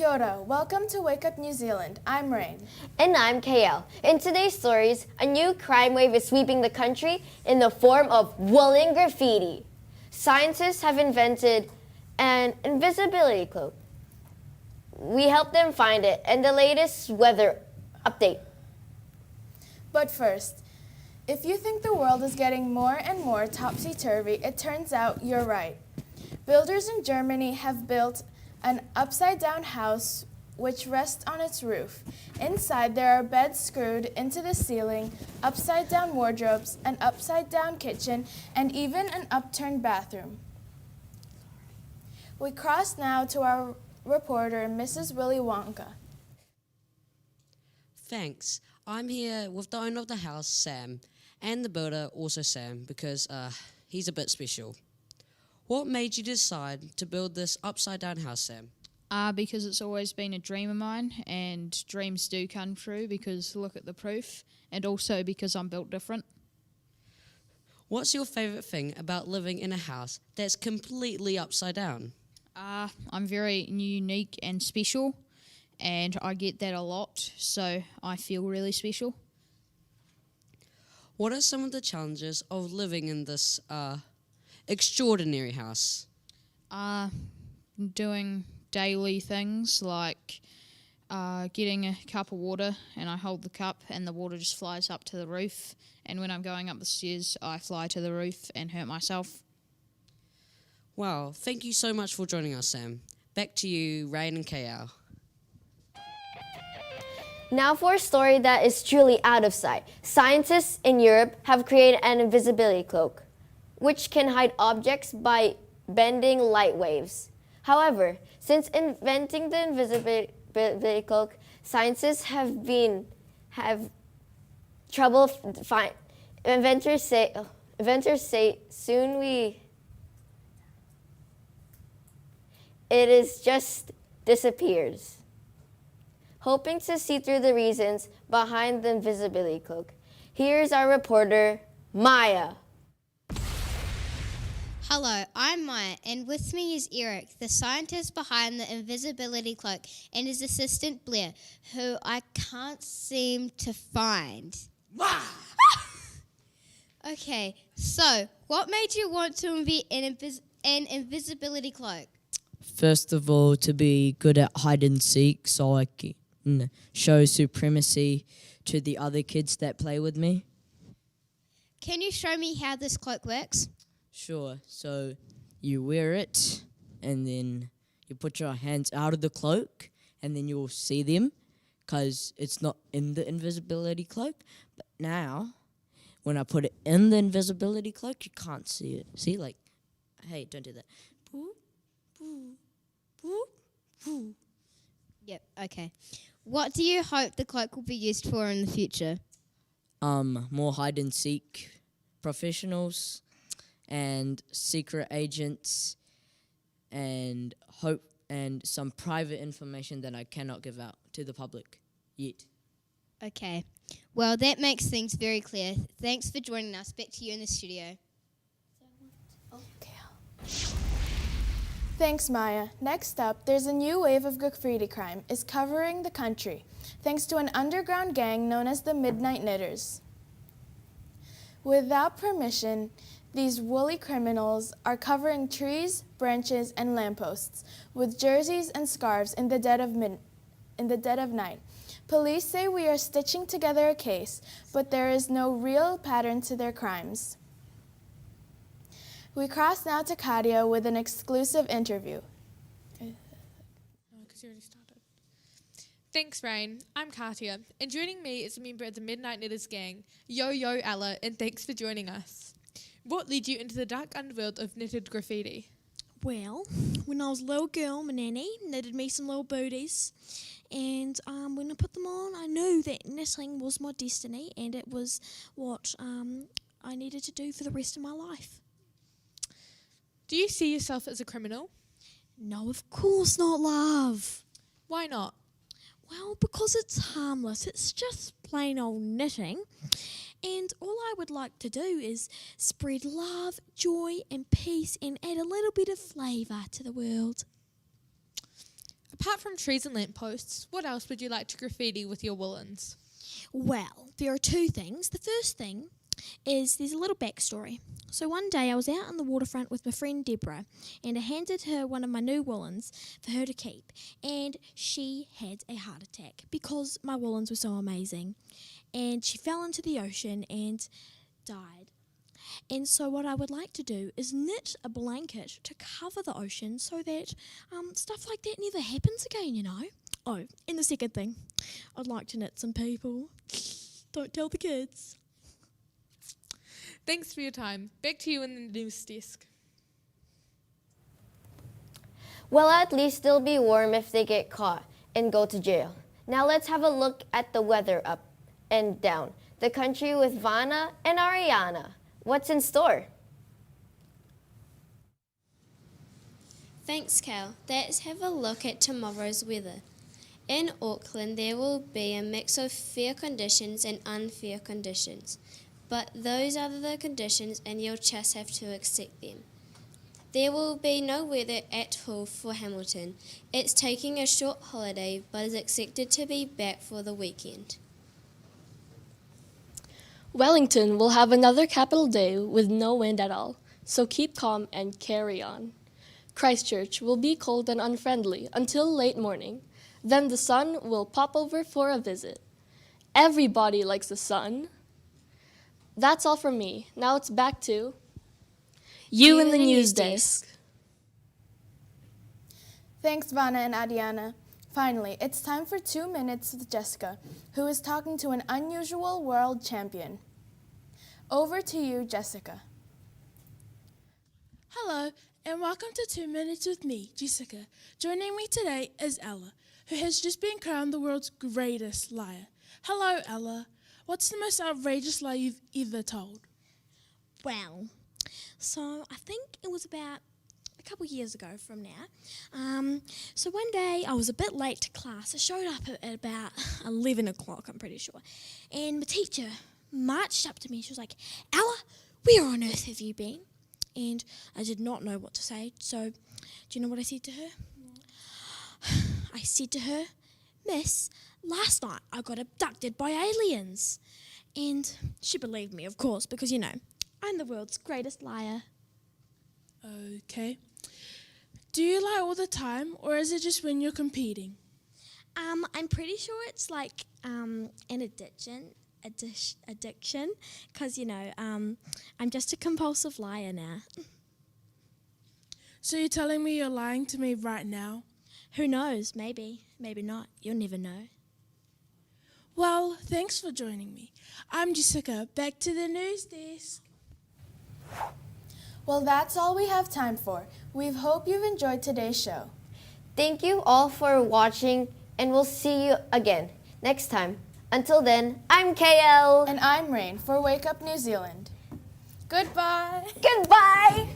Kia ora. Welcome to Wake Up New Zealand. I'm Rain. And I'm KL. In today's stories, a new crime wave is sweeping the country in the form of woolen graffiti. Scientists have invented an invisibility cloak. We helped them find it and the latest weather update. But first, if you think the world is getting more and more topsy-turvy, it turns out you're right. Builders in Germany have built an upside-down house which rests on its roof. Inside there are beds screwed into the ceiling, upside-down wardrobes, an upside-down kitchen, and even an upturned bathroom. We cross now to our reporter, Mrs. Willy Wonka. Thanks. I'm here with the owner of the house, Sam, and the builder, also Sam, because he's a bit special. What made you decide to build this upside-down house, Sam? Because it's always been a dream of mine, and dreams do come true because look at the proof, and also because I'm built different. What's your favourite thing about living in a house that's completely upside down? I'm very unique and special, and I get that a lot, so I feel really special. What are some of the challenges of living in this extraordinary house? Doing daily things like getting a cup of water, and I hold the cup and the water just flies up to the roof, and when I'm going up the stairs I fly to the roof and hurt myself. Wow, thank you so much for joining us, Sam. Back to you, Rain and KL. Now for a story that is truly out of sight. Scientists in Europe have created an invisibility cloak, which can hide objects by bending light waves. However, since inventing the invisibility cloak, scientists have trouble find. Inventors say soon it is just disappears. Hoping to see through the reasons behind the invisibility cloak, here's our reporter, Maya. Hello, I'm Maya, and with me is Eric, the scientist behind the invisibility cloak, and his assistant Blair, who I can't seem to find. Okay, so what made you want to invent an invisibility cloak? First of all, to be good at hide and seek so I can show supremacy to the other kids that play with me. Can you show me how this cloak works? Sure, so you wear it and then you put your hands out of the cloak and then you'll see them because it's not in the invisibility cloak. But now, when I put it in the invisibility cloak, you can't see it. See, like, hey, don't do that. Yep, okay. What do you hope the cloak will be used for in the future? More hide and seek professionals and secret agents and some private information that I cannot give out to the public yet. Okay. Well, that makes things very clear. Thanks for joining us. Back to you in the studio. Thanks, Maya. Next up, there's a new wave of graffiti crime is covering the country, thanks to an underground gang known as the Midnight Knitters. Without permission, these woolly criminals are covering trees, branches, and lampposts with jerseys and scarves in the dead of night. Police say we are stitching together a case, but there is no real pattern to their crimes. We cross now to Katia with an exclusive interview. Thanks, Rain. I'm Katia, and joining me is a member of the Midnight Knitters gang, Yo Ella, and thanks for joining us. What led you into the dark underworld of knitted graffiti? Well, when I was a little girl, my nanny knitted me some little booties, and when I put them on, I knew that knitting was my destiny, and it was what I needed to do for the rest of my life. Do you see yourself as a criminal? No, of course not, love. Why not? Well, because it's harmless. It's just plain old knitting. And all I would like to do is spread love, joy and peace and add a little bit of flavour to the world. Apart from trees and lampposts, what else would you like to graffiti with your woolens? Well, there are two things. The first thing is there's a little backstory. So one day I was out on the waterfront with my friend Deborah, and I handed her one of my new woolens for her to keep, and she had a heart attack because my woolens were so amazing, and she fell into the ocean and died. And so what I would like to do is knit a blanket to cover the ocean so that stuff like that never happens again, you know. Oh, and the second thing, I'd like to knit some people. Don't tell the kids. Thanks for your time. Back to you in the news desk. Well, at least they'll be warm if they get caught and go to jail. Now let's have a look at the weather up and down the country with Vanna and Ariana. What's in store? Thanks, Cal. Let's have a look at tomorrow's weather. In Auckland, there will be a mix of fair conditions and unfair conditions, but those are the conditions and you'll just have to accept them. There will be no weather at all for Hamilton. It's taking a short holiday, but is expected to be back for the weekend. Wellington will have another capital day with no wind at all, so keep calm and carry on. Christchurch will be cold and unfriendly until late morning. Then the sun will pop over for a visit. Everybody likes the sun. That's all from me. Now it's back to you in the news desk. Thanks, Vanna and Adiana. Finally, it's time for 2 minutes with Jessica, who is talking to an unusual world champion. Over to you, Jessica. Hello, and welcome to 2 Minutes with me, Jessica. Joining me today is Ella, who has just been crowned the world's greatest liar. Hello, Ella. What's the most outrageous lie you've ever told? Well, so I think it was about a couple years ago from now. So one day I was a bit late to class. I showed up at about 11 o'clock, I'm pretty sure. And the teacher marched up to me. She was like, Ella, where on earth have you been? And I did not know what to say. So do you know what I said to her? I said to her, Miss, last night I got abducted by aliens. And she believed me, of course, because, you know, I'm the world's greatest liar. Okay. Do you lie all the time, or is it just when you're competing? I'm pretty sure it's like an addiction, because, you know, I'm just a compulsive liar now. So you're telling me you're lying to me right now? Who knows? Maybe not. You'll never know. Well, thanks for joining me. I'm Jessica. Back to the news desk. Well, that's all we have time for. We hope you've enjoyed today's show. Thank you all for watching, and we'll see you again next time. Until then, I'm KL. And I'm Rain for Wake Up New Zealand. Goodbye. Goodbye.